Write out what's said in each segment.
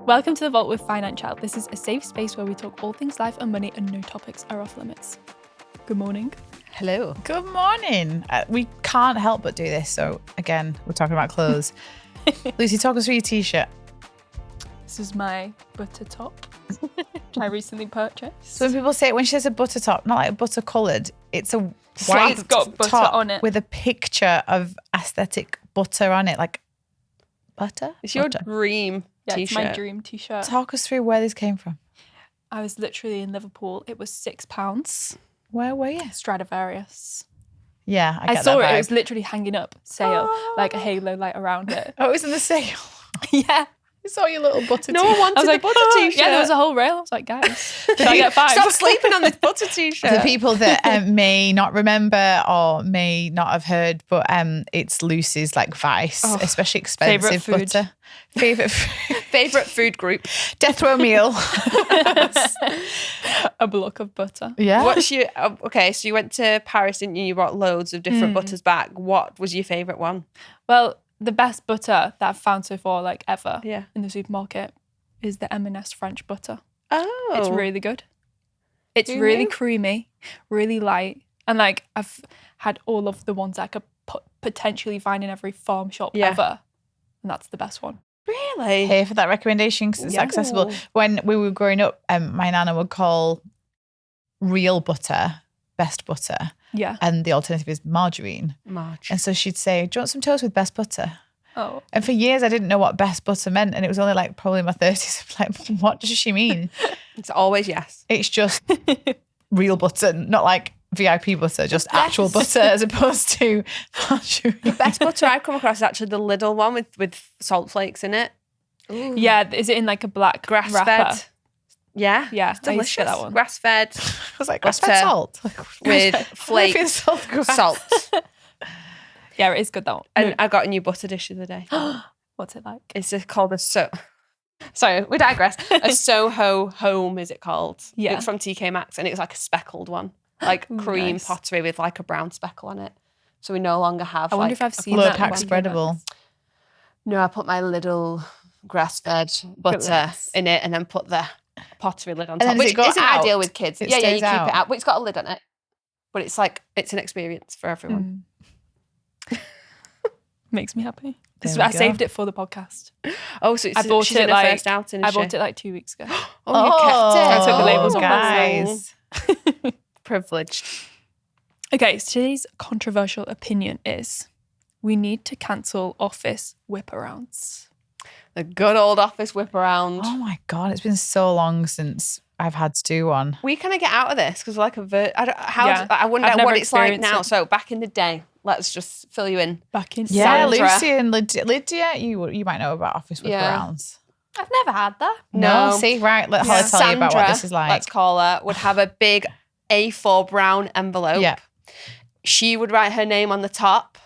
Welcome to The Vault with Financielle. This is a safe space where we talk all things life and money and no topics are off limits. Good morning. Hello. Good morning. We can't help but do this. So again, we're talking about clothes. Lucy, talk us through your t-shirt. This is my butter top, which I recently purchased. So when people say, when she says a butter top, not like butter coloured, it's a white It's got butter top on it. with a picture of aesthetic butter on it, like butter. It's your Butter. dream Yeah, t-shirt. it's my dream t-shirt. Talk us through where this came from. I was literally in Liverpool. It was £6. Where were you? Stradivarius. Yeah, I I get saw that it. vibe. It was literally hanging up, sale, like a halo light around it. Oh, it was in the sale. Yeah. I saw your little butter No one t-shirt. wanted I was like, the butter t-shirt. Yeah, there was a whole rail. I was like, guys, should I get 5? Stop sleeping on this butter t-shirt. For people that may not remember or may not have heard, but it's Lucy's like vice, especially expensive Favourite food. butter. Favourite food group. Death row meal. A block of butter. Yeah. What's your okay? So you went to Paris, didn't you? You brought loads of different butters back. What was your favourite one? Well, the best butter that I've found so far, like ever, Yeah. in the supermarket, is the M&S French butter. Oh, It's really good. It's Who really knew? creamy, really light, and like I've had all of the ones I could potentially find in every farm shop Yeah. ever, and that's the best one. really. Here for that recommendation because it's Yeah. accessible. When we were growing up, my nana would call real butter best butter, Yeah. and the alternative is margarine. March. And so she'd say, "Do you want some toast with best butter?" Oh. And for years, I didn't know what best butter meant, and it was only like probably in my 30s. I'm like, what does she mean? It's always yes. It's just real butter, not like VIP butter, just actual butter as opposed to margarine. Best butter I've come across is actually the Lidl one with salt flakes in it. Yeah. Is it in like a black Grass wrapper? fed. Yeah. Yeah, It's I used delicious. to get that one. Grass fed I was like, grass-fed Butter salt. with Flake flakes, salt, grass. salt. Yeah, it is good, that one. And I got a new butter dish the other day. What's it like? It's just called a Sorry, we digress. A Soho Home is it called? Yeah. It's from TK Maxx and it was like a speckled one, like Ooh, cream nice. pottery with like a brown speckle on it. So we no longer have. I wonder like, if I've a seen Low that pack one. spreadable. No, I put my little grass-fed butter Goodness. in it and then put the pottery lid on And top, then does which it go isn't out? ideal with kids. It Yeah, you stays keep out. it out, but it's got a lid on it. But it's like it's an experience for everyone. Makes me happy. There we I go. saved it for the podcast. Oh, so it's, I bought she's it in her like first outing. I is bought she? it like 2 weeks ago. Oh, you kept it. I took the labels off guys. Privileged. Okay, so today's controversial opinion is we need to cancel office whip-arounds. The good old office whip around. Oh my God, it's been so long since I've had to do one. We kind of get out of this because like Yeah. I wonder I've never what it's like experienced now. it. So back in the day, let's just fill you in. Back in Yeah, Sandra. Lucy and Lydia, you might know about office whip Yeah. arounds. I've never had that. No, see, right, let Holly tell you about what this is like. Let's call her, would have a big A4 brown envelope. Yeah. She would write her name on the top.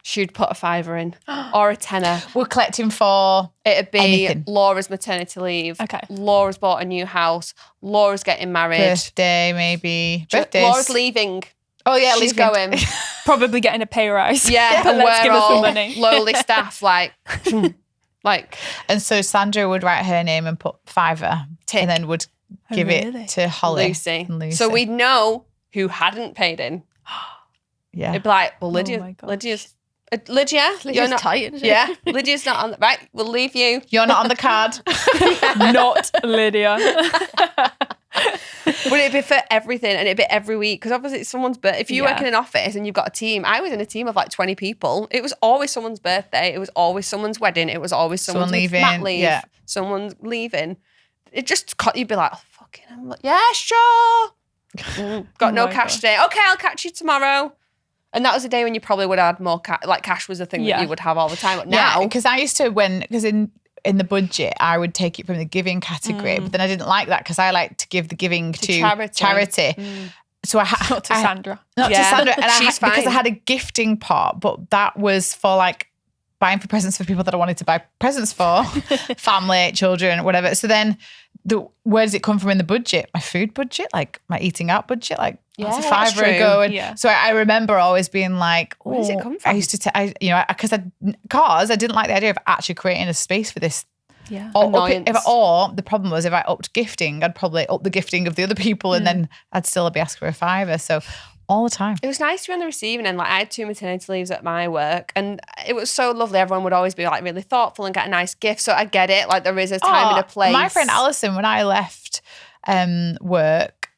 She'd put a £5 in or a tenner. We're collecting for It'd be anything. Laura's maternity leave. Okay. Laura's bought a new house. Laura's getting married. birthday, maybe. Birthdays. Laura's leaving. Oh, yeah, She's leaving. going. Probably getting a pay rise. Yeah, But and let's we're give us the all money. lowly staff like, And so Sandra would write her name and put £5 Tick. and then would Oh, give really? it to Holly. Lucy. and Lucy. So we'd know who hadn't paid in. Yeah. It'd be like, well, Oh Lydia, my gosh. Lydia, you're not tight, isn't it? Yeah, Lydia's not on. Right, we'll leave you. You're not on the card. Not Lydia. But it'd be for everything, and it'd be every week because obviously it's someone's birthday. If you work Yeah. in an office and you've got a team, I was in a team of like 20 people. It was always someone's birthday. It was always someone's wedding. It was always someone's leaving, mat leave. yeah. Someone's leaving. It just you'd be like, oh, fucking, I'm like, yeah, sure. Got Oh no my cash gosh. today. Okay, I'll catch you tomorrow. And that was a day when you probably would have had more cash. Like cash was a thing Yeah. that you would have all the time. But Yeah, now, because I used to because in the budget I would take it from the giving category, but then I didn't like that because I like to give the giving to charity. So I had Not to Sandra. not Yeah. to Sandra, and She's because I fine. had a gifting pot, but that was for like buying for presents for people that I wanted to buy presents for, family, children, whatever. So then, where does it come from in the budget? My food budget, like my eating out budget, like that's a Yeah, that's £5 true. ago. And Yeah. so I remember always being like, Where does it come from? I used to, because I didn't like the idea of actually creating a space for this Yeah. Annoyance. Or the problem was if I upped gifting, I'd probably up the gifting of the other people and then I'd still be asking for a fiver. So all the time. It was nice to be on the receiving end. Like I had 2 maternity leaves at my work and it was so lovely. Everyone would always be like really thoughtful and get a nice gift. So I get it. Like there is a time and a place. My friend Alison, when I left work,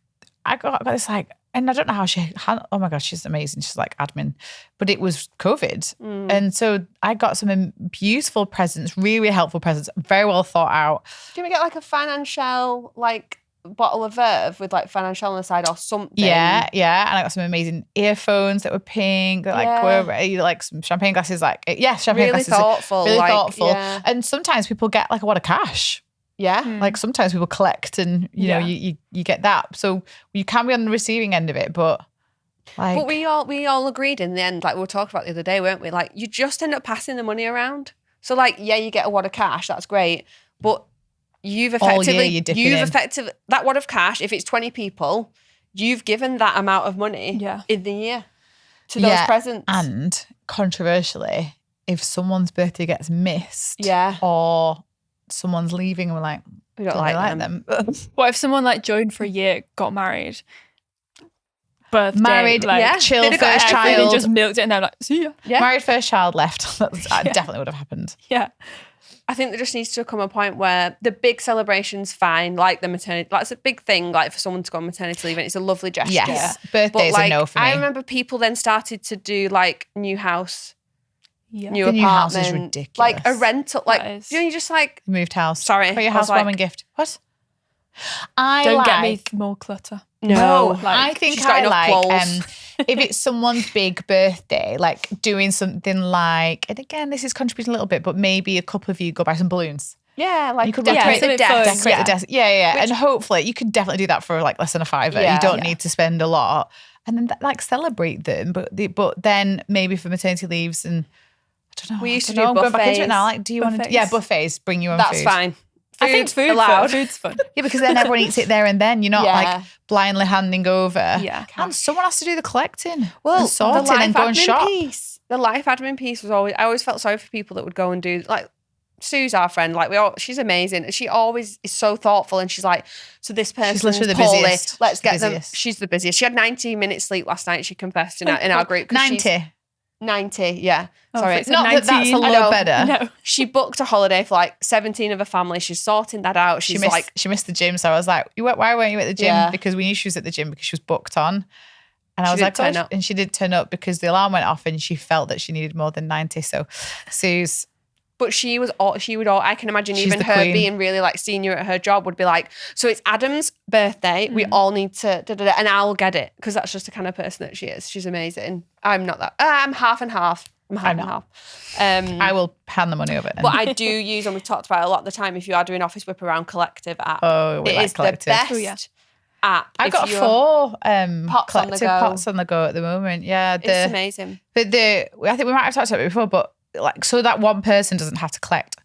I got this like, and I don't know how oh my gosh, she's amazing. She's like admin, but it was COVID. And so I got some beautiful presents, really, really helpful presents, very well thought out. Do we get like a Financielle like bottle of Verve with like Financielle on the side or something? Yeah. And I got some amazing earphones that were pink, that like some champagne glasses, champagne really glasses. thoughtful. Really like, thoughtful. Yeah. And sometimes people get like a wad of cash. Yeah. Like sometimes people collect and, you know, you get that. So you can be on the receiving end of it, but like. But we all agreed in the end, like we were talking about the other day, weren't we? Like you just end up passing the money around. So like, yeah, you get a wad of cash, that's great. But you've effectively, that wad of cash, if it's 20 people, you've given that amount of money in the year to those presents. And controversially, if someone's birthday gets missed or someone's leaving and we're like, we don't like them. What if someone like joined for a year, got married, birthday, married, like, chill first child, and just milked it and they're like, see ya. Yeah. Married first child left. That definitely would have happened. Yeah. I think there just needs to come a point where the big celebration's fine, like the maternity, like it's a big thing, like for someone to go on maternity leave and it's a lovely gesture. Yes, birthdays are no for me. I remember people then started to do like new house, new the apartment. new house is ridiculous. Like a rental, like, you know, you just like. Moved house. Sorry. For your housewarming gift. What? Don't get me more clutter. No, I think I like if it's someone's big birthday, like doing something like, and again, this is contributing a little bit, but maybe a couple of you go buy some balloons. Yeah, like you could decorate the desk. Decorate the desk. Yeah. And hopefully you could definitely do that for like less than a fiver. You don't need to spend a lot. And then like celebrate them. But then maybe for maternity leaves and I don't know. We used to do buffets. Going back into it now. Like, do you want to? Yeah, buffets. Bring your own food. That's fine. I think food's allowed. Food's fun. Yeah, because then everyone eats it there and then. You're not like blindly handing over. Yeah. And someone has to do the collecting. Well, and sorting the life and go and admin shop. The life admin piece was always. I always felt sorry for people that would go and do like. Sue's our friend. Like she's amazing. She always is so thoughtful, and she's like, so this person, she's literally the poorly, busiest. let's get them. She's the busiest. She had 19 minutes sleep last night. She confessed in our group. 90, yeah. Sorry. Not that's a lot better. No. She booked a holiday for like 17 of her family. She's sorting that out. She missed the gym. So I was like, why weren't you at the gym? Yeah. Because we knew she was at the gym because she was booked on. And I was like, and she did turn up because the alarm went off and she felt that she needed more than 90. So Sue's. But she would I can imagine even her queen. Being really like senior at her job would be like, so it's Adam's birthday. We all need to, and I'll get it because that's just the kind of person that she is. She's amazing. I'm not that. I'm half and half. I'm half and half. I will hand the money over. But I do use, and we've talked about it a lot of the time, if you are doing Office Whip Around Collective app. Oh, it is Collective. The best app. I've got 4 collective pots on the go at the moment. Yeah. It's amazing. But I think we might have talked about it before, but like, so that one person doesn't have to collect.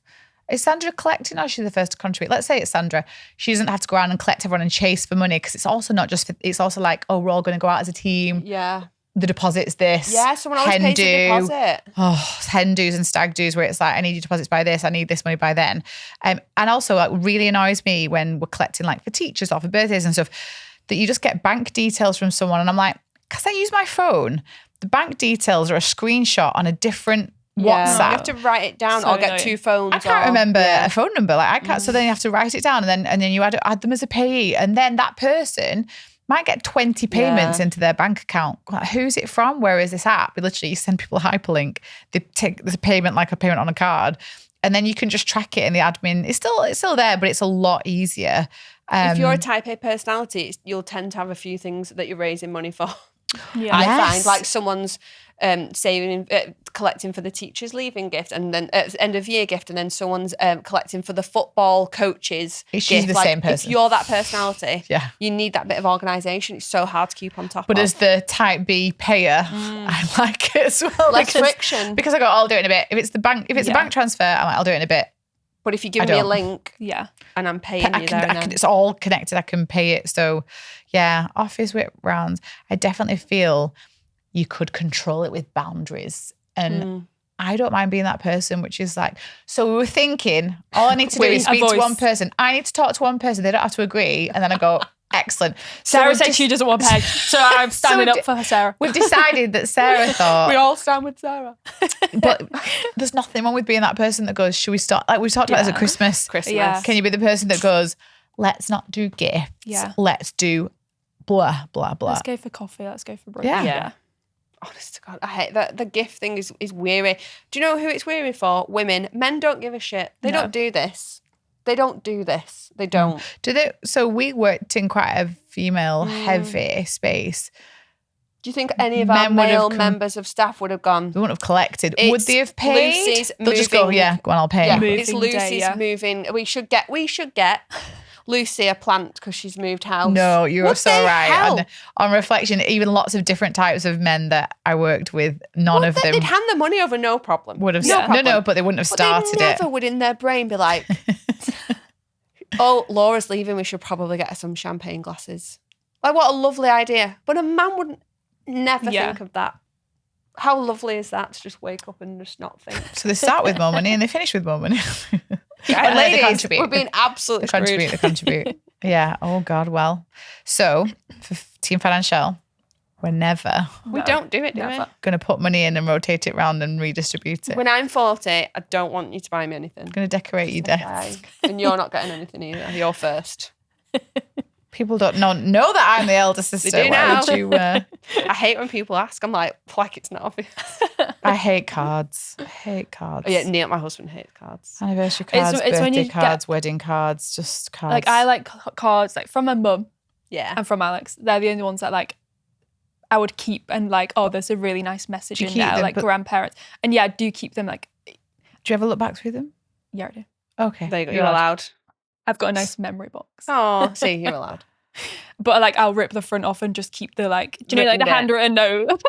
Is Sandra collecting or is she the first to contribute? Let's say it's Sandra. She doesn't have to go around and collect everyone and chase for money because it's also not just, it's also like, oh, we're all going to go out as a team. Yeah. The deposit's this. Yeah, someone always pays the deposit. Oh, hen do's and stag do's where it's like, I need your deposits by this, I need this money by then. And also like really annoys me when we're collecting like for teachers or for birthdays and stuff, that you just get bank details from someone and I'm like, because I use my phone, the bank details are a screenshot on a different WhatsApp. You have to write it down or get 2 phones. I can't remember a phone number. Like I can't. So then you have to write it down, and then you add them as a payee, and then that person might get 20 payments into their bank account. Like, who's it from? Where is this app? Literally, you send people a hyperlink. They take the payment like a payment on a card, and then you can just track it. And the admin is still there, but it's a lot easier. If you're a type A personality, you'll tend to have a few things that you're raising money for. Yeah. I find like someone's saving, collecting for the teacher's leaving gift, and then end of year gift, and then someone's collecting for the football coach's She's gift. the like, same person. If you're that personality, you need that bit of organisation. It's so hard to keep on top of. But as the type B payer, I like it as well. Less friction. Because I go, I'll do it in a bit. If it's a bank transfer, I'm like, I'll do it in a bit. But if you give me a link, and I'm paying you there and then. It's all connected. I can pay it. So, yeah, Office Whip rounds. I definitely feel you could control it with boundaries. And I don't mind being that person, which is like, so we were thinking, all I need to do is speak to one person. I need to talk to one person. They don't have to agree. And then I go, excellent. Sarah said she doesn't want peg, so I'm standing up for Sarah. We've decided that Sarah thought. We all stand with Sarah. But there's nothing wrong with being that person that goes, should we start? Like we talked about as a Christmas. Yeah. Can you be the person that goes, let's not do gifts. Yeah. Let's do blah, blah, blah. Let's go for coffee. Let's go for brunch. Yeah. Honest to God, I hate that. The gift thing is weary. Do you know who it's weary for? Women. Men don't give a shit. They don't do this. They don't do this. They don't. Do they? So we worked in quite a female-heavy space. Do you think any of our male members of staff would have gone? We wouldn't have collected. Would they have paid? Lucy's They'll just go, go on, I'll pay. Yeah, it's Lucy's moving. We should get Lucy a plant because she's moved house. No, you're so right. On reflection, even lots of different types of men that I worked with, none of them they'd hand the money over, no problem. Would have no, but they wouldn't have started it. They never would in their brain be like, oh, Laura's leaving, we should probably get her some champagne glasses. Like, what a lovely idea. But a man would never think of that. How lovely is that to just wake up and just not think? So they start with more money and they finish with more money. Ladies, we're being absolutely They contribute. Yeah. Oh God. Well, so for Team Financielle, we don't do it, do we? Going to put money in and rotate it around and redistribute it. When I'm 40, I don't want you to buy me anything. I'm going to decorate your desk. And you're not getting anything either. You're first. People don't know that I'm the elder sister. They do now. Would you, I hate when people ask. I'm like it's not obvious. I hate cards. Oh, yeah, Neil, my husband hates cards. Anniversary cards, it's birthday cards, wedding cards, just cards. Like I like cards like from my mum. Yeah. And from Alex. They're the only ones that like I would keep and like, oh, there's a really nice message in there, like grandparents. And yeah, I do keep them like. Do you ever look back through them? Yeah, I do. Okay. There you go. You're allowed. I've got a nice memory box. Oh, see, you're allowed. But like I'll rip the front off and just keep the like, do you know like the handwritten note?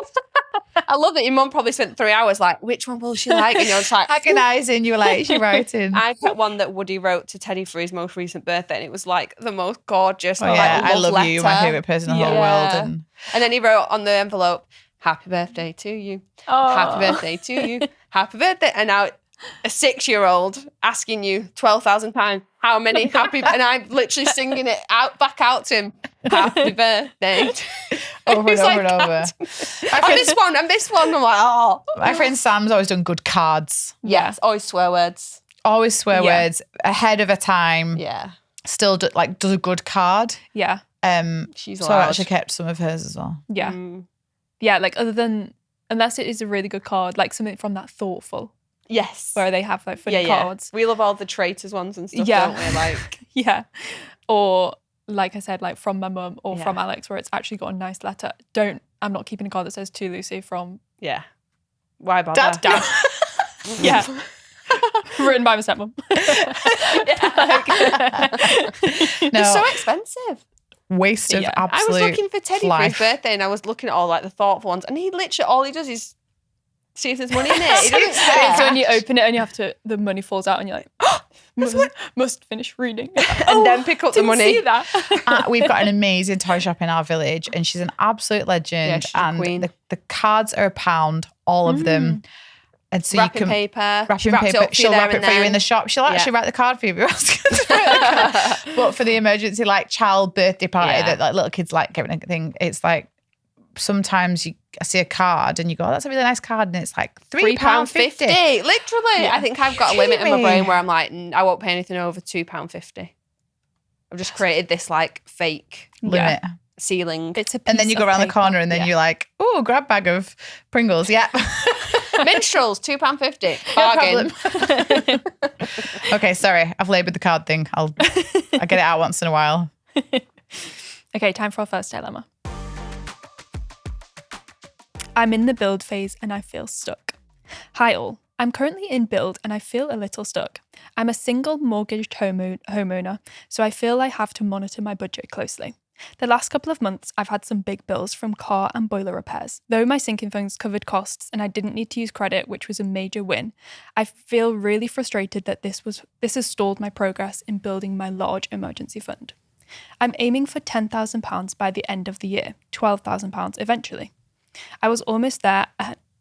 I love that your mum probably spent 3 hours like, which one will she like? And you're just like agonising. You were like, is she writing? I kept one that Woody wrote to Teddy for his most recent birthday, and it was like the most gorgeous. I love letter. You, my favourite person in the whole world. And then he wrote on the envelope, "Happy birthday to you. Oh. Happy birthday to you. Happy birthday." And now a 6-year-old asking you 12,000 times how many happy, and I'm literally singing it back out to him. Happy birthday. Over and over and over. I miss one. I'm like, oh. My friend Sam's always done good cards. Yes, always swear words. Always swear words ahead of a time. Yeah. Still does a good card. Yeah. She's so I actually kept some of hers as well. Yeah. Yeah, like unless it is a really good card, like something from that Thoughtful. Yes. Where they have like funny cards. We love all the traitors ones and stuff, don't we? Like yeah. Or like I said, like from my mum or from Alex, where it's actually got a nice letter. I'm not keeping a card that says to Lucy from why bother? Dad. Yeah. Written by my stepmom. It's so expensive. Waste of absolute I was looking for Teddy life. for his birthday and I was looking at all like the thoughtful ones, and he literally all he does is see if there's money in it. He doesn't care. So when you open it and you have to, the money falls out and you're like, must finish reading. And then pick up the money. See that. We've got an amazing toy shop in our village and she's an absolute legend. Yeah, she's a queen. The cards are £1, all of them. And so wrapping you can paper. She'll wrap it for you in the shop. She'll actually write the card for you if you're asking. But for the emergency like child birthday party that like little kids like giving a thing, it's like sometimes I see a card and you go, oh, that's a really nice card, and it's like £3.50. Literally. Yeah. I think I've got a limit in my brain where I'm like, I won't pay anything over £2.50. I've just created this like fake limit ceiling. It's a piece and then you go around the corner and then you're like, oh, grab bag of Pringles. Yeah. Minstrels, £2.50. Bargain. Okay, sorry. I've laboured the card thing. I'll get it out once in a while. Okay, time for our first dilemma. I'm in the build phase and I feel stuck. Hi all. I'm currently in build and I feel a little stuck. I'm a single mortgaged homeowner, so I feel I have to monitor my budget closely. The last couple of months, I've had some big bills from car and boiler repairs. Though my sinking funds covered costs and I didn't need to use credit, which was a major win, I feel really frustrated that this has stalled my progress in building my large emergency fund. I'm aiming for £10,000 by the end of the year, £12,000 eventually. I was almost there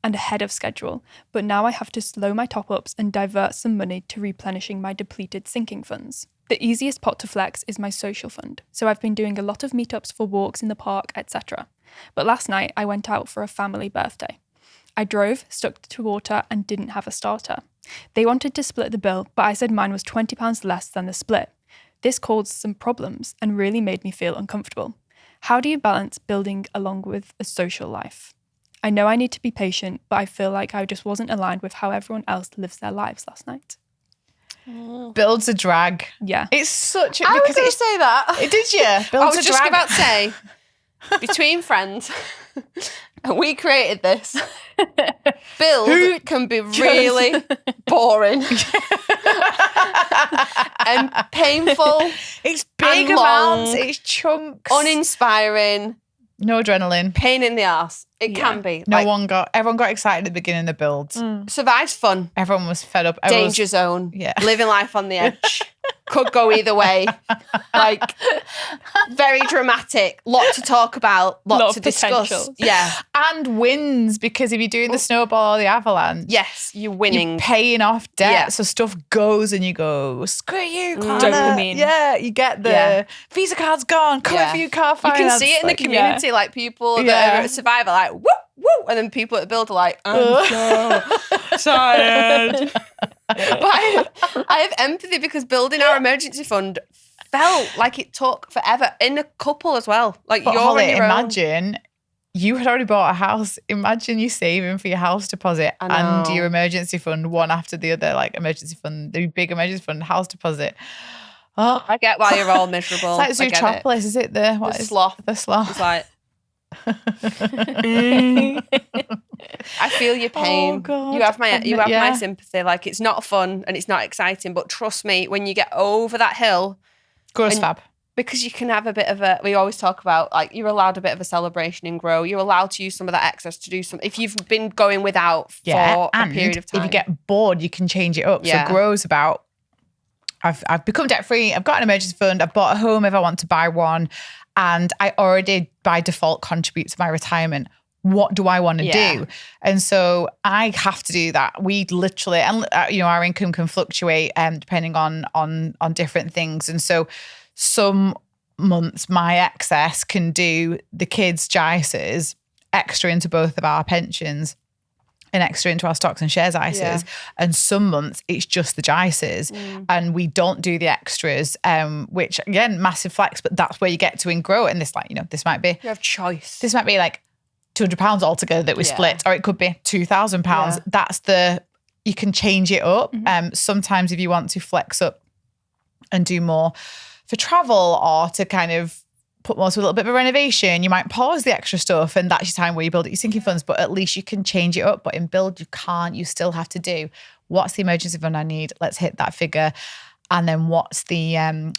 and ahead of schedule, but now I have to slow my top-ups and divert some money to replenishing my depleted sinking funds. The easiest pot to flex is my social fund, so I've been doing a lot of meetups for walks in the park, etc. But last night I went out for a family birthday. I drove, stuck to water, and didn't have a starter. They wanted to split the bill, but I said mine was £20 less than the split. This caused some problems and really made me feel uncomfortable. How do you balance building along with a social life? I know I need to be patient, but I feel like I just wasn't aligned with how everyone else lives their lives last night. Build's a drag. Yeah. It's such a... I was going to say that. Did you? I Build's was a just drag. about to say, between friends, and we created this. Build can be really boring and painful. It's big and amounts. long, It's chunks. uninspiring, No adrenaline. pain in the arse. It can be. Everyone got excited at the beginning of the build. Survive's fun. Everyone was fed up. Danger zone. Yeah. Living life on the edge. Could go either way. Like, very dramatic. Lot to talk about. Lot to discuss. Potential. Yeah. And wins, because if you're doing the snowball or the avalanche, Yes, you're winning. you're paying off debt. Yeah. So stuff goes and you go, screw you, Connor. Dopamine. Yeah, you get the Visa card's gone. Come in for your car You finance. can see it in the community, like people that are at Survivor, like, woo, woo. And then people at the build are like, I'm so tired. But I have empathy because building our emergency fund felt like it took forever in a couple as well. Like, But you're Holly, on your own. imagine you had already bought a house. Imagine you saving for your house deposit I and know. your emergency fund, one after the other, like emergency fund, the big emergency fund, house deposit. Oh, I get why you're all miserable. it's like I get it. Zootropolis, is it? The sloth. The sloth. It's like, I feel your pain. Oh, God. You have my Yeah. sympathy. Like, it's not fun and it's not exciting, but trust me, when you get over that hill, Gross And- fab. because you can have a bit of a, we always talk about, like, you're allowed a bit of a celebration and grow. You're allowed to use some of that excess to do some, if you've been going without for a period of time. If you get bored, you can change it up. Yeah. So grow's about, I've become debt free. I've got an emergency fund. I've bought a home if I want to buy one. And I already by default contribute to my retirement. What do I want to do? And so I have to do that. We literally, and our income can fluctuate depending on different things. And so some months my excess can do the kids' JICEs, extra into both of our pensions, and extra into our stocks and shares ISAs. Yeah. And some months it's just the JICEs and we don't do the extras, which again, massive flex, but that's where you get to grow. And this, like, this might be, You have choice. this might be like £200 altogether that we split, or it could be £2,000. Yeah. That's you can change it up. Sometimes if you want to flex up and do more for travel or to kind of put more to a little bit of a renovation, you might pause the extra stuff and that's your time where you build up your sinking funds, but at least you can change it up. But in build, you can't. You still have to do, what's the emergency fund I need? Let's hit that figure. And then what's the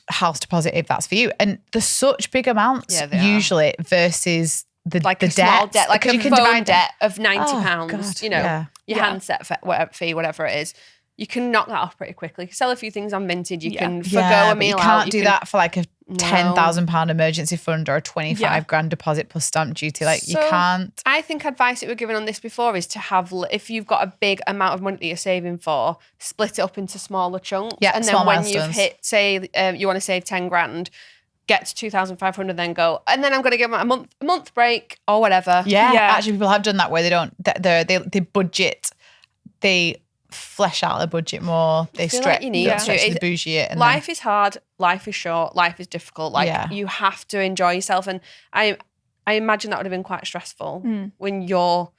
house deposit if that's for you? And there's such big amounts usually versus the small debt, like because a phone debt of £90, God, your handset fee, whatever it is. You can knock that off pretty quickly. You sell a few things unminted. You can forgo a but meal you out. can't do that for like a £10,000 emergency fund or a 25 grand deposit plus stamp duty. Like, you can't. I think advice that we're given on this before is to have, if you've got a big amount of money that you're saving for, split it up into smaller chunks. Yeah, and then small when milestones. you've hit, say, you want to save 10 grand, get to 2,500, then go, and then I'm going to give them a month break or whatever. Yeah, actually, people have done that where they don't. They budget. They flesh out the budget more. They feel stretch. like you need don't to. stretch the bougie it. And Life is hard. Life is short. Life is difficult. Like, you have to enjoy yourself. And I imagine that would have been quite stressful when you're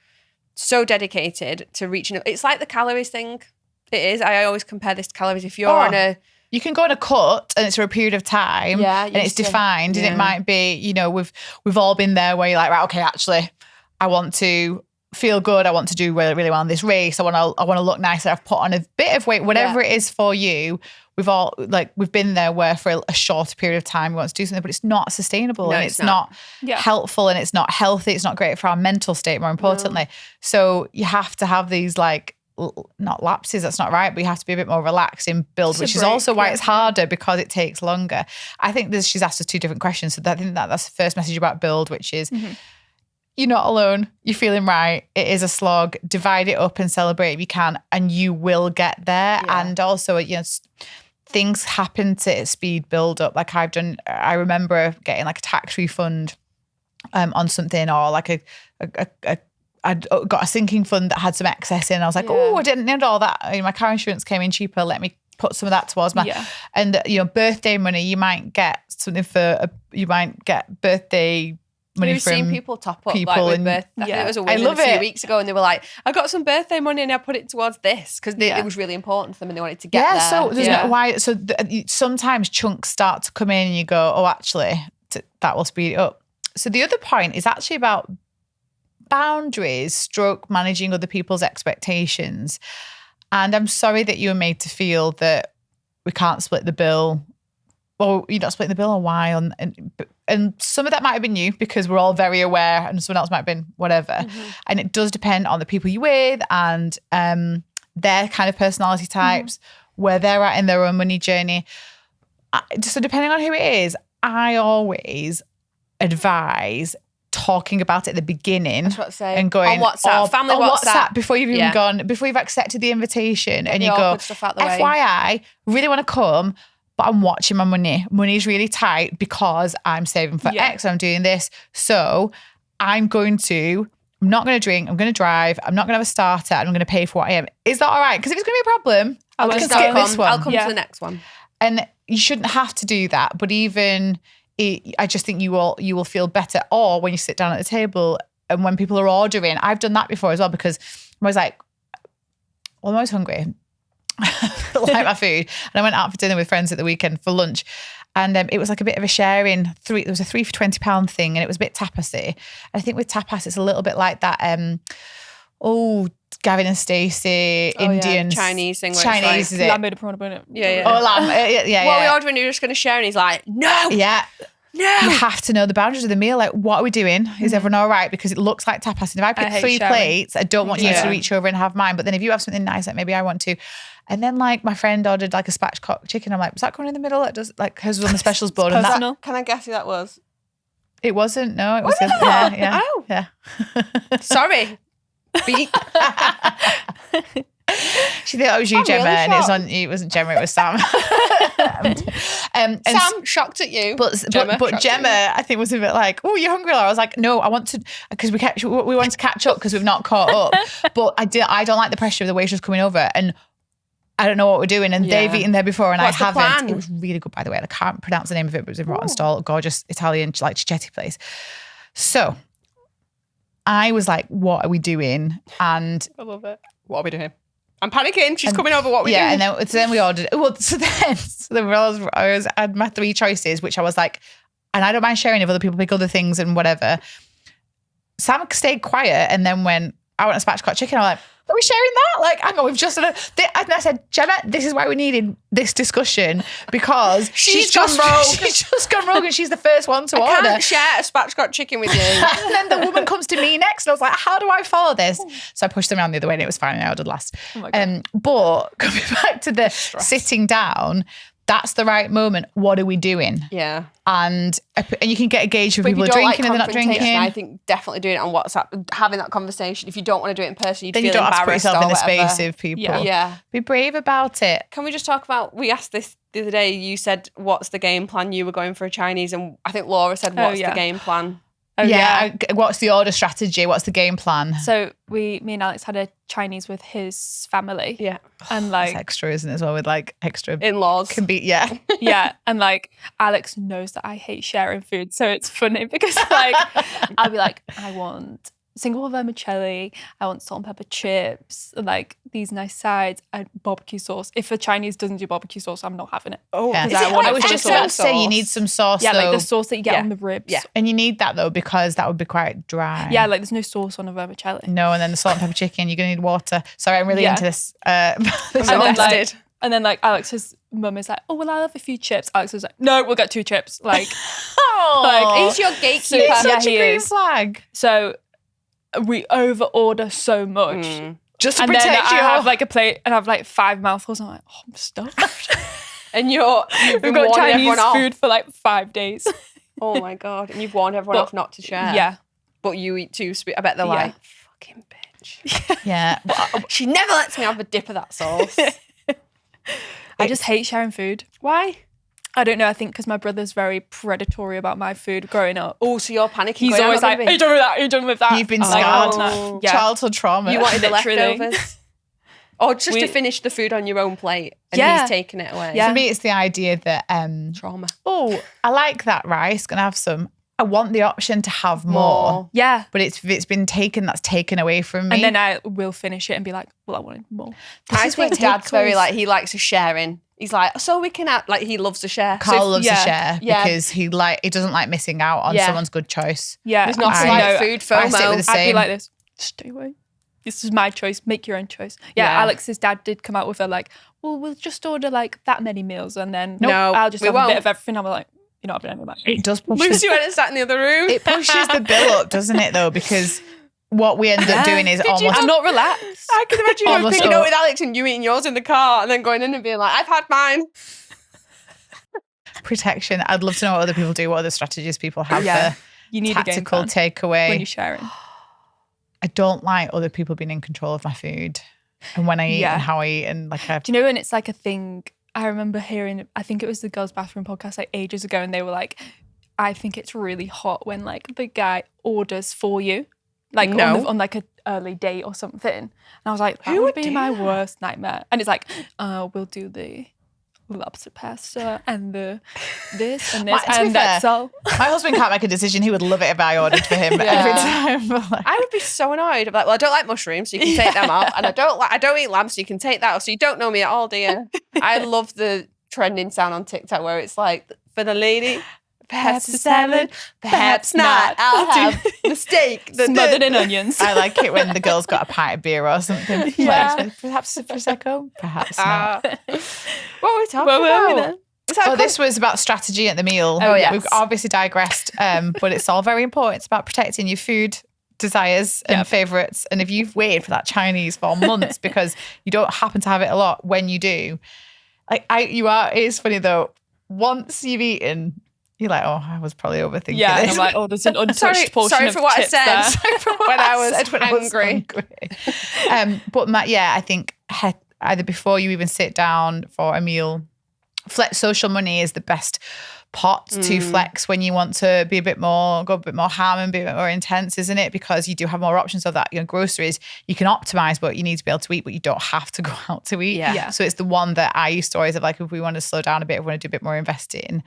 so dedicated to reaching. It's like the calories thing. It is. I always compare this to calories. If you're on a, you can go on a cut and it's for a period of time, and it's defined, and it might be, we've all been there where you're like, right, okay, actually, I want to feel good. I want to do really, really well in this race. I want to look nicer. I've put on a bit of weight, whatever it is for you. We've been there where for a shorter period of time we want to do something, but it's not sustainable and it's not helpful and it's not healthy. It's not great for our mental state, more importantly. So you have to have these not lapses, that's not right, but you have to be a bit more relaxed in build, which is also why it's harder because it takes longer. I think she's asked us two different questions. So I think that's the first message about build, which is, you're not alone. You're feeling right. It is a slog. Divide it up and celebrate if you can, and you will get there. Yeah. And also, things happen to speed build up. Like I remember getting like a tax refund on something, or like I'd got a sinking fund that had some excess in. I was like, oh, I didn't need all that. My car insurance came in cheaper. Let me put some of that towards my, and birthday money. You might get something you might get birthday money We've from seen people top up people, like with and birthday. I think it was I love a few it. weeks ago, and they were like, I got some birthday money and I put it towards this because it was really important to them and they wanted to get there. So there's no why. So sometimes chunks start to come in and you go, oh, actually, that will speed it up. So the other point is actually about boundaries, stroke managing other people's expectations. And I'm sorry that you were made to feel that we can't split the bill. Well, you're not splitting the bill, or why? And some of that might have been you, because we're all very aware, and someone else might have been whatever. Mm-hmm. And it does depend on the people you're with and their kind of personality types, where they're at in their own money journey. So depending on who it is, I always advise talking about it at the beginning. That's what I say. And going on WhatsApp, family WhatsApp, before you've even gone, before you've accepted the invitation, and you go, FYI, really want to come, but I'm watching my money. Money's really tight because I'm saving for X. I'm doing this. So I'm not going to drink. I'm going to drive. I'm not going to have a starter. And I'm going to pay for what I am. Is that all right? Because if it's going to be a problem, I'll skip this one. I'll come to the next one. And you shouldn't have to do that. But I just think you will feel better. Or when you sit down at the table and when people are ordering, I've done that before as well, because I was like, well, I'm always hungry. I like my food. And I went out for dinner with friends at the weekend for lunch. And it was like a bit of a sharing. There was a 3 for £20 thing, and it was a bit tapasy. And I think with tapas, it's a little bit like that. Gavin and Stacey, Indian Chinese thing. Chinese, is it? Lamb prawn bonnet. Yeah. Oh, lamb. What are we ordering? You're just going to share, and he's like, no. Yeah. No. You have to know the boundaries of the meal. Like, what are we doing? Is everyone all right? Because it looks like tapas. And if I pick 3 plates, I don't want you to reach over and have mine. But then if you have something nice, like maybe I want to. And then like my friend ordered like a spatchcock chicken. I'm like, was that going in the middle? It does, like, hers was on the specials board. And that, can I guess who that was? It wasn't. No, it was. Yeah. Oh, yeah. Sorry. Beep. She thought it was you, Gemma, and it wasn't Gemma, it was Sam. Sam shocked at you, but Gemma, I think, was a bit like, "Oh, you're hungry?" I was like, "No, I want to," because we want to catch up because we've not caught up. But I don't like the pressure of the waitress coming over, and I don't know what we're doing. And they've eaten there before, and What's I haven't. Plan? It was really good, by the way. I can't pronounce the name of it, but it was a rotten stall, gorgeous Italian like cicchetti place. So I was like, "What are we doing?" And I love it. What are we doing? I'm panicking. She's coming over. What we doing? Yeah, and then we ordered. Well, so I had my 3 choices, which I was like, and I don't mind sharing if other people pick other things and whatever. Sam stayed quiet and then when I want a spatchcock chicken, I'm like, are we sharing that? Like, hang on, we've just done and I said, Gemma, this is why we needed this discussion, because she's just gone rogue and she's the first one to order. I can't share a spatchcock chicken with you. And then the woman comes to me next and I was like, how do I follow this? So I pushed them around the other way and it was fine and I ordered last. Oh my God. But coming back to the sitting down, that's the right moment. What are we doing? Yeah. And you can get a gauge of people are drinking and they're not drinking. I think definitely doing it on WhatsApp, having that conversation. If you don't want to do it in person, you'd then feel you don't have to put embarrassed yourself in the whatever. space of people. Yeah. Be brave about it. Can we just talk about, we asked this the other day, you said, what's the game plan? You were going for a Chinese, and I think Laura said, what's the game plan? Oh, yeah. What's the order strategy? What's the game plan? So me and Alex had a Chinese with his family. Yeah. And like, it's extra, isn't it, as well, with like extra in-laws. Can be, yeah. Yeah. And like Alex knows that I hate sharing food. So it's funny because like I'll be like, I want single vermicelli, I want salt and pepper chips, like these nice sides, and barbecue sauce. If a Chinese doesn't do barbecue sauce, I'm not having it. Oh, yeah. I was just about to say you need some sauce. Yeah, though. like the sauce that you get on the ribs. Yeah. And you need that though, because that would be quite dry. Yeah, like there's no sauce on a vermicelli. No, and then the salt and pepper chicken, you're gonna need water. Sorry, I'm really into this. And then like Alex's mum is like, oh, well, I'll have a few chips. Alex was like, no, we'll get 2 chips. Like, he's your gatekeeper. He's such a green flag. So we over order so much. Just to and protect then you. I have like a plate and I have like 5 mouthfuls. I'm like, oh, I'm stuffed. And we've got Chinese food for like 5 days. Oh my God. And you've warned everyone off not to share. Yeah. but you eat too sweet. I bet they're like, fucking bitch. Yeah. She never lets me have a dip of that sauce. I just hate sharing food. Why? I don't know. I think because my brother's very predatory about my food growing up. Oh, so you're panicking. He's always like, are you done with that? Are you done with that? You've been scarred. Yeah. Childhood trauma. You wanted the Literally. leftovers? Or just to finish the food on your own plate and he's taking it away? Yeah. For me, it's the idea that, Trauma. oh, I like that rice. Gonna have some. I want the option to have more. Yeah. But it's been taken, that's taken away from me. And then I will finish it and be like, well, I wanted more. I think Dad's very like, he likes a sharing. He's like, so we can have, like, he loves to share. Carl loves to share because he doesn't like missing out on someone's good choice. Yeah. There's not like food FOMO. I sit with the I'd be same. like this, stay away. This is my choice. Make your own choice. Yeah, Alex's dad did come out with a like, well, we'll just order like that many meals and then I'll just have a bit of everything. I'm like, you're not having any of that. It does push Lucy went and sat in the other room. It pushes the bill up, doesn't it, though? Because what we end up doing is almost... I'm not relaxed. I can imagine you picking up with Alex and you eating yours in the car and then going in and being like, I've had mine. Protection. I'd love to know what other people do, what other strategies people have for you need tactical a game plan takeaway. when you're sharing. I don't like other people being in control of my food and when I eat and how I eat. And like, do you know when it's like a thing? I remember hearing, I think it was the Girls Bathroom podcast like ages ago, and they were like, I think it's really hot when like the guy orders for you, like on like an early date or something. And I was like, that would be my worst nightmare. And it's like, we'll do the lobster pasta and the this and this and that's all. My husband can't make a decision. He would love it if I ordered for him every time. Like, I would be so annoyed. I'd be like, well, I don't like mushrooms, so you can take them off, and I don't eat lamb, so you can take that off. So you don't know me at all, do you? I love the trending sound on TikTok where it's like, for the lady, perhaps a salad, perhaps not. I'll have the steak, the smothered in onions. I like it when the girl's got a pint of beer or something. Like, perhaps a prosecco, perhaps not. What were we talking about? This was about strategy at the meal. Oh, yes. We've obviously digressed, but it's all very important. It's about protecting your food desires and favourites. And if you've waited for that Chinese for months because you don't happen to have it a lot, when you do, it is funny though, once you've eaten, you're like, oh, I was probably overthinking this. And I'm like, oh, there's an untouched portion of chips there. Sorry for what I said when I was hungry. But I think either before you even sit down for a meal, social money is the best pot to flex when you want to be go a bit more ham and be a bit more intense, isn't it? Because you do have more options of that. Groceries, you can optimize, but you need to be able to eat, but you don't have to go out to eat. Yeah. So it's the one that I used to always have, like, if we want to slow down a bit, if we want to do a bit more investing,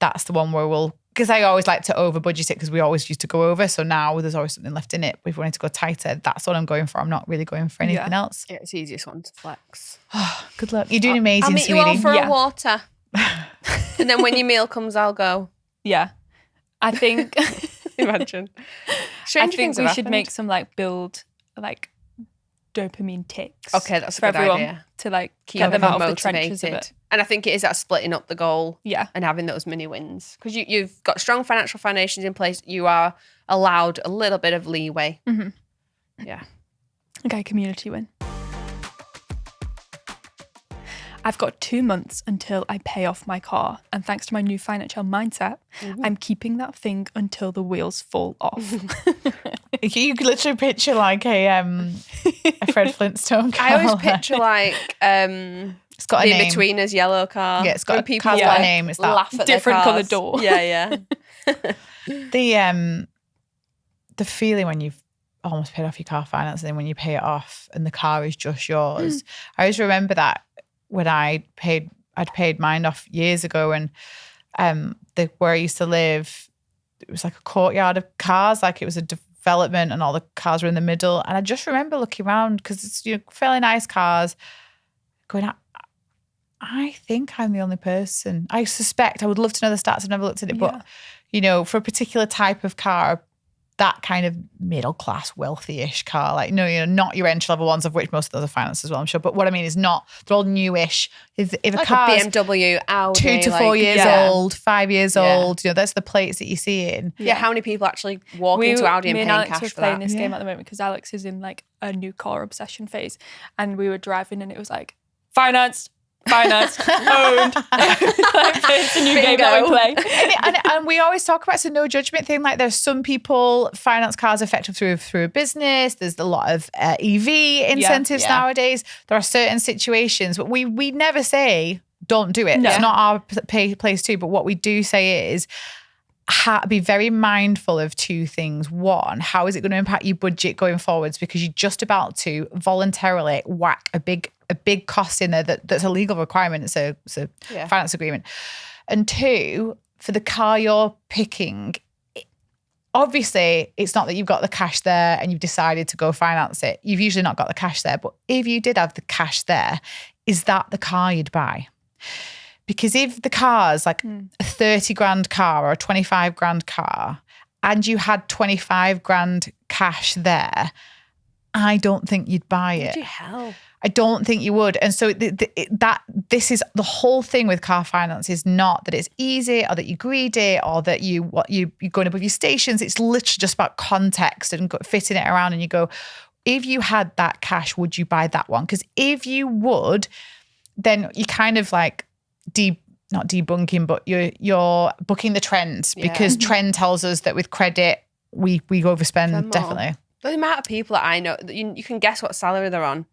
that's the one where because I always like to over budget it because we always used to go over. So now there's always something left in it. If we wanted to go tighter, that's what I'm going for. I'm not really going for anything else. Yeah, it's the easiest one to flex. Good luck. You're doing amazing, I'll meet sweetie. you all for a water. And then when your meal comes, I'll go. Yeah. I think Imagine. I think we should make some build dopamine ticks. Okay, that's a for good everyone idea. To get them out of the trenches of it. And I think it is that splitting up the goal Yeah. and having those mini wins. Because you've got strong financial foundations in place. You are allowed a little bit of leeway. Mm-hmm. Yeah. Okay, community win. I've got 2 months until I pay off my car. And thanks to my new financial mindset, I'm keeping that thing until the wheels fall off. You could literally picture like a Fred Flintstone car. I always picture it's got a the name. Betweeners yellow car. Yeah, it's got people car's got a name. It's that laugh at different their coloured cars. door. Yeah. The feeling when you've almost paid off your car finance and then when you pay it off and the car is just yours. I always remember that when I'd paid mine off years ago, and where I used to live, it was like a courtyard of cars, like it was a development and all the cars were in the middle. And I just remember looking around because it's fairly nice cars, going, I think I'm the only person. I suspect, I would love to know the stats, I've never looked at it, but for a particular type of car, that kind of middle class, wealthy-ish car, not your entry level ones, of which most of those are financed as well, I'm sure. But what I mean is they're all newish. If a car is BMW, Audi, 2 to 4 years old, 5 years old, that's the plates that you see in. Yeah, how many people actually walk into Audi and paying Alex cash were for playing that? this game at the moment because Alex is in a new car obsession phase, and we were driving and it was like financed, Finance. Owned. It's a new game that we play. And we always talk about it's a no judgment thing. Like there's some people, finance cars effective through a business. There's a lot of EV incentives nowadays. There are certain situations, but we never say don't do it. No. It's not our place to. But what we do say is be very mindful of two things. One, how is it going to impact your budget going forwards? Because you're just about to voluntarily whack a big cost in there that's a legal requirement. It's a finance agreement. And two, for the car you're picking, obviously it's not that you've got the cash there and you've decided to go finance it. You've usually not got the cash there. But if you did have the cash there, is that the car you'd buy? Because if the car's like a 30 grand car or a 25 grand car and you had 25 grand cash there, I don't think you'd buy it. Bloody hell. I don't think you would. And so this is the whole thing with car finance is not that it's easy or that you're greedy or that you're going above your stations. It's literally just about context and fitting it around. And you go, if you had that cash, would you buy that one? Because if you would, then you kind of like not debunking, but you're booking the trends because trend tells us that with credit we overspend definitely. The amount of people that I know, you can guess what salary they're on.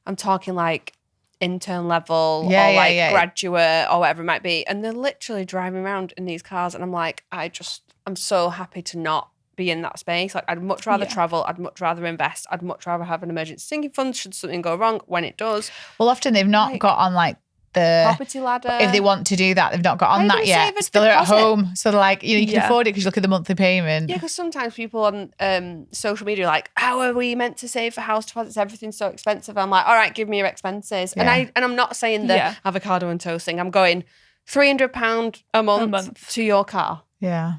I'm talking like intern level or graduate or whatever it might be, and they're literally driving around in these cars, and I'm like, I'm so happy to not be in that space. Like I'd much rather travel. I'd much rather invest. I'd much rather have an emergency sinking fund should something go wrong when it does. Well, often they've not got on like the property ladder. If they want to do that, they've not got on that yet. So they're at home. So they're like, you can afford it because you look at the monthly payment. Yeah, because sometimes people on social media are like, how are we meant to save for house deposits? Everything's so expensive. I'm like, all right, give me your expenses. Yeah. And I'm not saying the avocado and toast thing. I'm going £300 a month to your car. Yeah.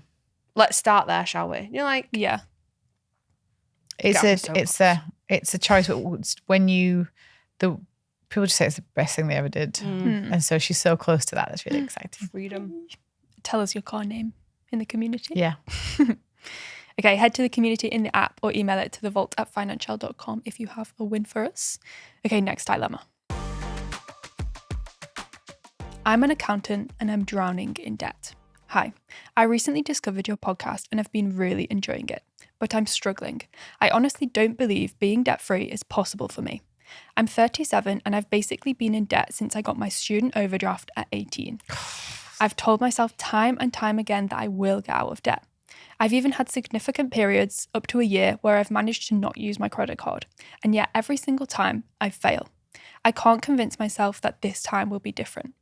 Let's start there, shall we? You're like, yeah. It's a choice. But when people just say it's the best thing they ever did. And so she's so close to that. That's really exciting. Freedom. Tell us your car name in the community. Yeah. Okay, head to the community in the app or email it to thevault@financielle.com if you have a win for us. Okay, next dilemma. I'm an accountant and I'm drowning in debt. Hi, I recently discovered your podcast and have been really enjoying it, but I'm struggling. I honestly don't believe being debt-free is possible for me. I'm 37 and I've basically been in debt since I got my student overdraft at 18. I've told myself time and time again that I will get out of debt. I've even had significant periods up to a year where I've managed to not use my credit card, and yet every single time I fail. I can't convince myself that this time will be different.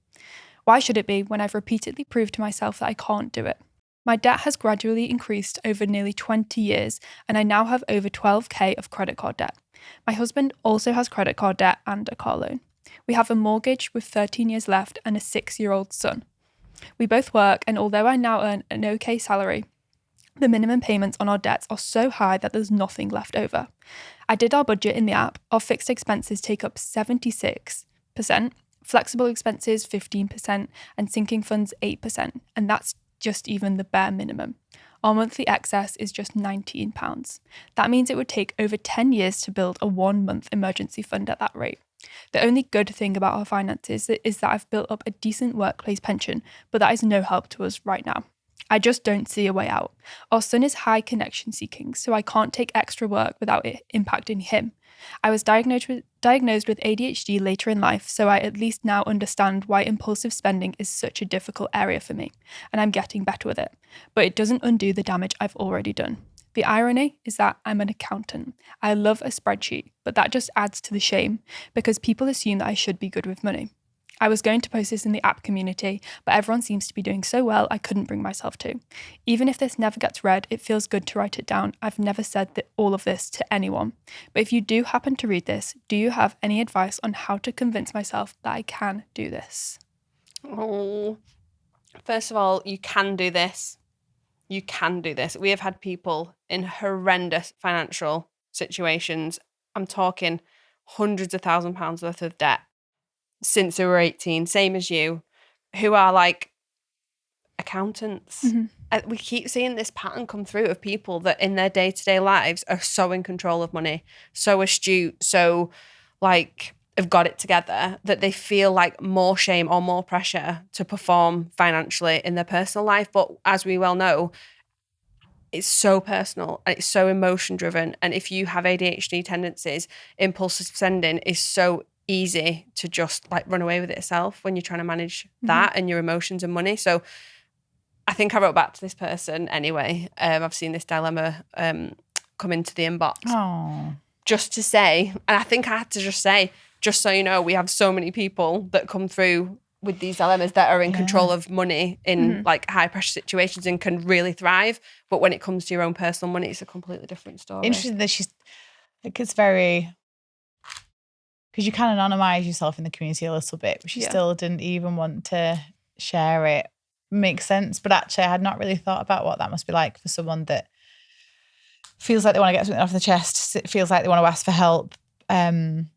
Why should it be when I've repeatedly proved to myself that I can't do it? My debt has gradually increased over nearly 20 years, and I now have over 12k of credit card debt. My husband also has credit card debt and a car loan. We have a mortgage with 13 years left and a 6-year-old son. We both work, and although I now earn an okay salary, the minimum payments on our debts are so high that there's nothing left over. I did our budget in the app. Our fixed expenses take up 76%, flexible expenses 15%, and sinking funds 8%, and that's just even the bare minimum. Our monthly excess is just £19. That means it would take over 10 years to build a 1-month emergency fund at that rate. The only good thing about our finances is that I've built up a decent workplace pension, but that is no help to us right now. I just don't see a way out. Our son is high connection seeking, so I can't take extra work without it impacting him. I was diagnosed with ADHD later in life, so I at least now understand why impulsive spending is such a difficult area for me, and I'm getting better with it. But it doesn't undo the damage I've already done. The irony is that I'm an accountant. I love a spreadsheet, but that just adds to the shame because people assume that I should be good with money. I was going to post this in the app community, but everyone seems to be doing so well I couldn't bring myself to. Even if this never gets read, it feels good to write it down. I've never said all of this to anyone. But if you do happen to read this, do you have any advice on how to convince myself that I can do this? Oh, first of all, you can do this. You can do this. We have had people in horrendous financial situations. I'm talking hundreds of £1,000s worth of debt since they were 18, same as you, who are like accountants. Mm-hmm. We keep seeing this pattern come through of people that in their day-to-day lives are so in control of money, so astute, so like have got it together, that they feel like more shame or more pressure to perform financially in their personal life. But as we well know, it's so personal and it's so emotion driven. And if you have ADHD tendencies, impulsive spending is so easy to just like run away with it yourself when you're trying to manage that and your emotions and money. So I think I wrote back to this person anyway. I've seen this dilemma come into the inbox. Oh. Just to say, and I think I had to just say, just so you know, we have so many people that come through with these dilemmas that are in control of money in like high pressure situations and can really thrive. But when it comes to your own personal money, it's a completely different story. Interesting that she's, like, it's very, because you can anonymise yourself in the community a little bit, but she still didn't even want to share it. Makes sense. But actually, I had not really thought about what that must be like for someone that feels like they want to get something off the chest. It feels like they want to ask for help. And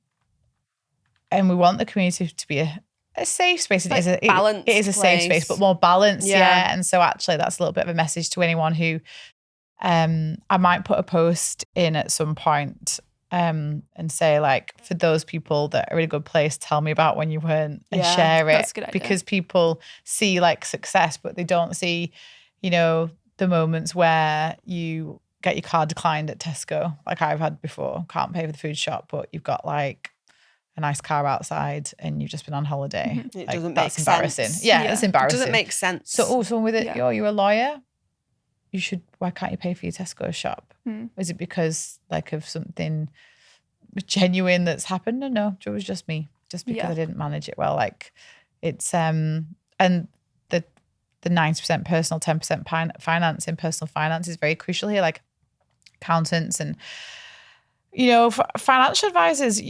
we want the community to be a safe space. It is a safe space, but more balanced. Yeah. And so actually that's a little bit of a message to anyone who, I might put a post in at some point and say, like, for those people that are in a good place, tell me about when you weren't, and share it. That's a good idea. Because people see like success, but they don't see, you know, the moments where you get your card declined at Tesco, like I've had before, can't pay for the food shop, but you've got like a nice car outside and you've just been on holiday. It like, doesn't that's make embarrassing. sense. Yeah, it's embarrassing. It doesn't make sense. So, someone with it, you're a lawyer, why can't you pay for your Tesco shop? Is it because like of something genuine that's happened? No, it was just me, just because I didn't manage it well. Like it's, and the 90% personal, 10% finance in personal finance is very crucial here. Like accountants and, you know, financial advisors,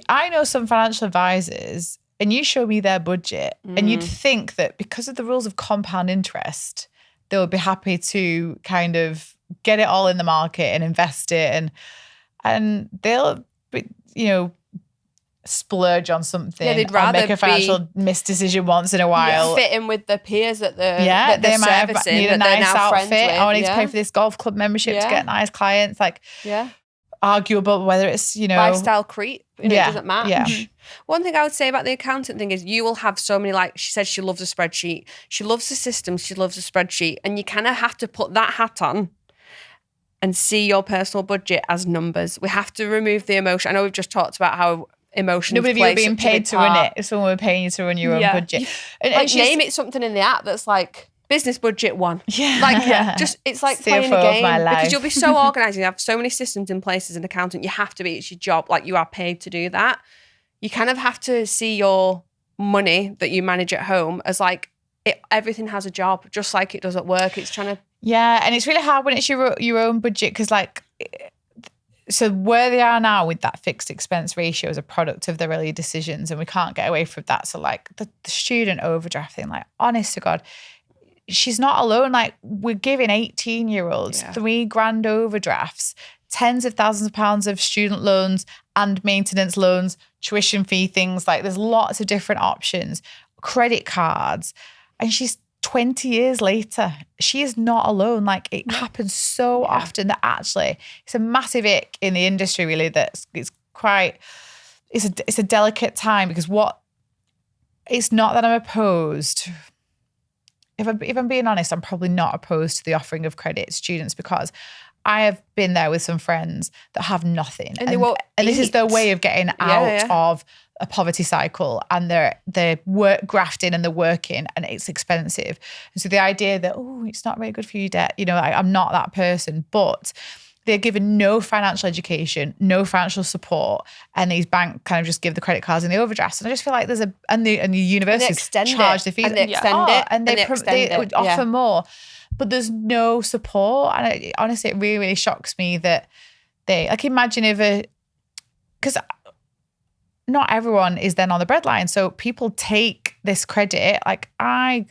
I know some financial advisors, and you show me their budget and you'd think that because of the rules of compound interest, they would be happy to kind of get it all in the market and invest it, and they'll, you know, splurge on something. Yeah, they'd rather make a financial misdecision once in a while. Fit in with the peers that they're they might have need a nice outfit. I need to pay with. for this golf club membership to get nice clients. Like, arguable whether it's, you know, lifestyle creep. You know, it doesn't match. Yeah. One thing I would say about the accountant thing is you will have so many, like she said, she loves a spreadsheet. She loves the system. She loves a spreadsheet. And you kind of have to put that hat on and see your personal budget as numbers. We have to remove the emotion. I know we've just talked about how emotions nobody of you are being paid to run it. If someone were paying you to run your own budget. And like name it something in the app that's like business budget one. Yeah. Like just it's like CFO playing a game because you'll be so life. organized. You have so many systems in place as an accountant. You have to be, it's your job. Like you are paid to do that. You kind of have to see your money that you manage at home as like everything has a job, just like it does at work. It's trying to. Yeah. And it's really hard when it's your own budget because like, so where they are now with that fixed expense ratio is a product of their early decisions and we can't get away from that. So like the student overdraft thing, like honest to God, she's not alone. Like we're giving 18-year-olds $3,000 overdrafts, tens of thousands of pounds of student loans and maintenance loans, tuition fee things. Like there's lots of different options, credit cards. And she's 20 years later, she is not alone. Like it happens so often that actually it's a massive ick in the industry really that it's a delicate time because it's not that I'm opposed. If I'm being honest, I'm probably not opposed to the offering of credit to students because I have been there with some friends that have nothing. And this is their way of getting out of a poverty cycle and they're grafting and they're working and it's expensive. And so the idea that, it's not very good for your debt, you know, I'm not that person, but they're given no financial education, no financial support, and these banks kind of just give the credit cards and the overdrafts. And I just feel like and the universities charge the fees and they extend it and they would offer more, but there's no support. And honestly, it really, really shocks me that they like imagine because not everyone is then on the breadline, so people take this credit. Like I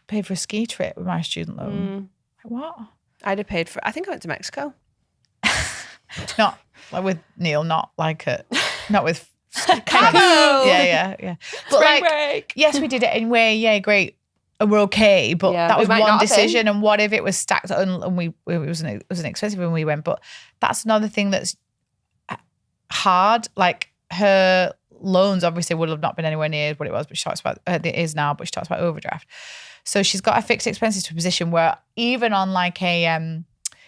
paid for a ski trip with my student loan. Like, what? I'd have paid for it. I think I went to Mexico. Not like with Neil, not with Cabo. Yeah. But Spring break. Yes, we did it anyway. Great. And we're okay. But that was one decision. And what if it was stacked? And it wasn't expensive when we went. But that's another thing that's, I don't know, I don't know if it's hard. Like her loans obviously would have not been anywhere near what it was, but she talks about it is now, but she talks about overdraft. So she's got her fixed expenses to a position where even on like a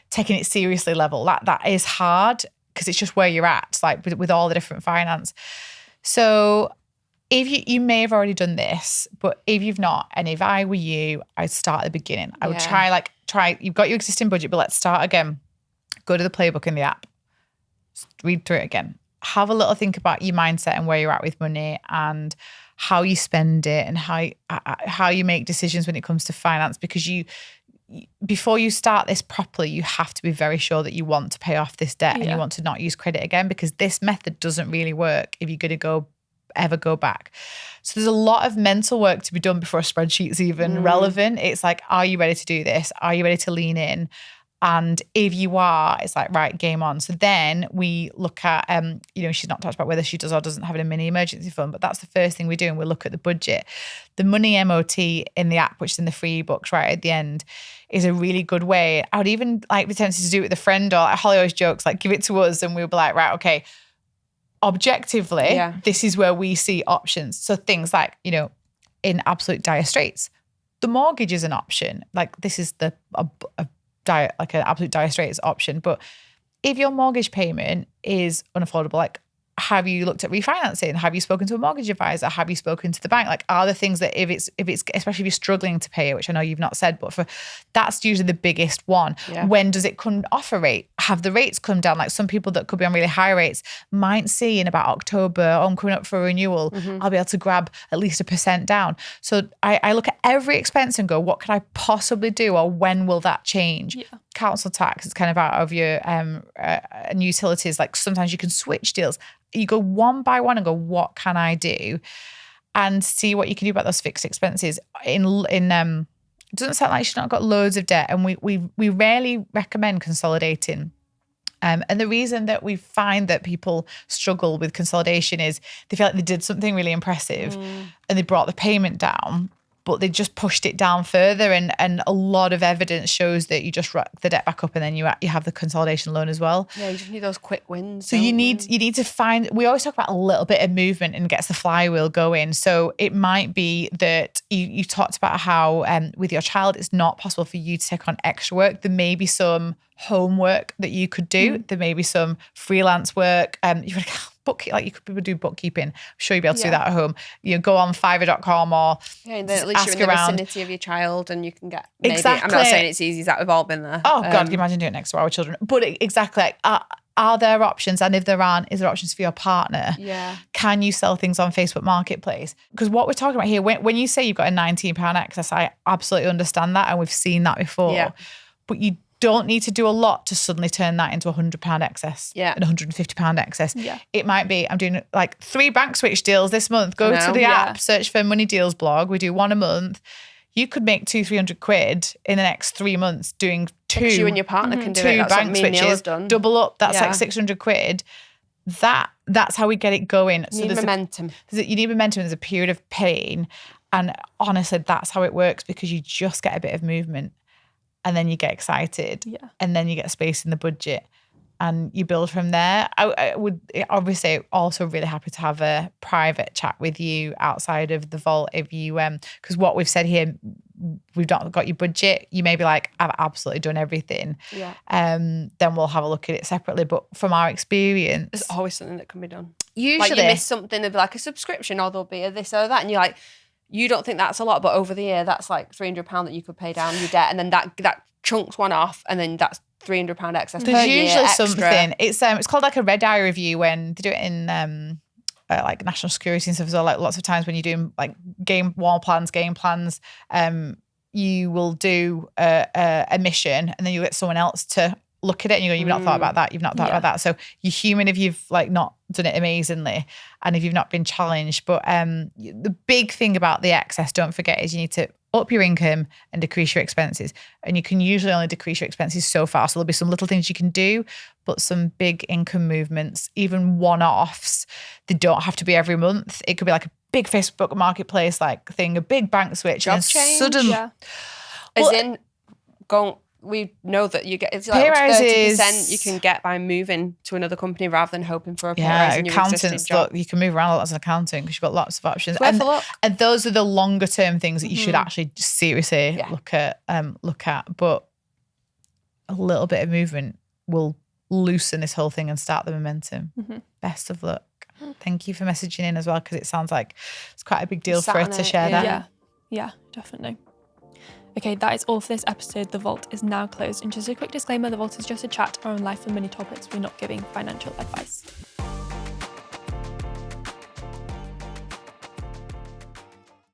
taking it seriously level, that is hard because it's just where you're at, like with all the different finance. So if you may have already done this, but if you've not, and if I were you, I'd start at the beginning. I would try, you've got your existing budget, but let's start again. Go to the playbook in the app, read through it again. Have a little think about your mindset and where you're at with money and how you spend it and how you make decisions when it comes to finance, because before you start this properly, you have to be very sure that you want to pay off this debt and you want to not use credit again, because this method doesn't really work if you're going to ever go back. So there's a lot of mental work to be done before a spreadsheet's even relevant. It's like, are you ready to do this? Are you ready to lean in? And if you are, it's like, right, game on. So then we look at, she's not talked about whether she does or doesn't have a mini emergency fund, but that's the first thing we do. And we look at the budget. The money MOT in the app, which is in the free books right at the end, is a really good way. I would even be tempted to do it with a friend, or like Holly always jokes, like, give it to us. And we'll be like, right, okay, objectively, this is where we see options. So things like, in absolute dire straits, the mortgage is an option. Like this is an absolute dire straits option. But if your mortgage payment is unaffordable, like, have you looked at refinancing? Have you spoken to a mortgage advisor? Have you spoken to the bank? Like, are the things that if it's especially if you're struggling to pay it, which I know you've not said, but that's usually the biggest one. Yeah. When does it come off a rate? Have the rates come down? Like some people that could be on really high rates might see in about October, I'm coming up for a renewal, I'll be able to grab at least 1% down. So I look at every expense and go, what can I possibly do, or when will that change? Yeah. Council tax is kind of out of your and utilities. Like sometimes you can switch deals. You go one by one and go, what can I do? And see what you can do about those fixed expenses. It doesn't sound like she's not got loads of debt, and we rarely recommend consolidating. And the reason that we find that people struggle with consolidation is they feel like they did something really impressive and they brought the payment down, but they just pushed it down further. And a lot of evidence shows that you just rack the debt back up and then you have the consolidation loan as well. Yeah, you just need those quick wins. So you need to find, we always talk about a little bit of movement and gets the flywheel going. So it might be that you talked about how with your child, it's not possible for you to take on extra work. There may be some homework that you could do. There may be some freelance work. You could do bookkeeping. I'm sure you'll be able to do that at home. Go on Fiverr.com or and then at least you're in the vicinity of your child and you can get maybe, exactly. I'm not saying it's easy, that we've all been there. Oh God, can you imagine doing it next to our children? But exactly, are there options? And if there aren't, is there options for your partner? Yeah. Can you sell things on Facebook Marketplace? Because what we're talking about here, when you say you've got a £19 excess, I absolutely understand that, and we've seen that before. Yeah. But you don't need to do a lot to suddenly turn that into £100 excess and £150 excess. Yeah. It might be, I'm doing like 3 bank switch deals this month. Go to the app, search for Money Deals blog. We do 1 a month. You could make 200-300 quid in the next 3 months doing 2. You and your partner can do it. That's bank switches. Double up. That's like 600 quid. That's how we get it going. You need momentum. You need momentum. There's a period of pain. And honestly, that's how it works, because you just get a bit of movement. And then you get excited, and then you get space in the budget, and you build from there. I would obviously also really happy to have a private chat with you outside of the vault if you, because what we've said here, we've not got your budget. You may be like, I've absolutely done everything. Yeah. Then we'll have a look at it separately. But from our experience, there's always something that can be done. Usually, like you miss something of like a subscription, or there'll be a this or that, and you're like, you don't think that's a lot, but over the year, that's like £300 that you could pay down your debt, and then that chunks one off, and then that's £300 excess. There's usually something. It's called like a red eye review when they do it in like national security and stuff as well. Like lots of times when you're doing like game plans, you will do a mission, and then you get someone else to look at it, and you go, you've not thought about that, you've not thought about that. So you're human if you've like not done it amazingly, and if you've not been challenged. But the big thing about the excess, don't forget, is you need to up your income and decrease your expenses. And you can usually only decrease your expenses so far. So there'll be some little things you can do, but some big income movements, even one-offs, they don't have to be every month. It could be like a big Facebook Marketplace like thing, a big bank switch. Job change. Suddenly, as in we know that you get it's pay like rises, 30% you can get by moving to another company rather than hoping for a pay rise in your existing job. Look, you can move around a lot as an accountant because you've got lots of options. And those are the longer term things that you should actually seriously look at. But a little bit of movement will loosen this whole thing and start the momentum. Best of luck. Thank you for messaging in as well, because it sounds like it's quite a big deal for her to share that. Yeah, definitely. Okay, that is all for this episode. The vault is now closed. And just a quick disclaimer, the vault is just a chat around life and money topics. We're not giving financial advice.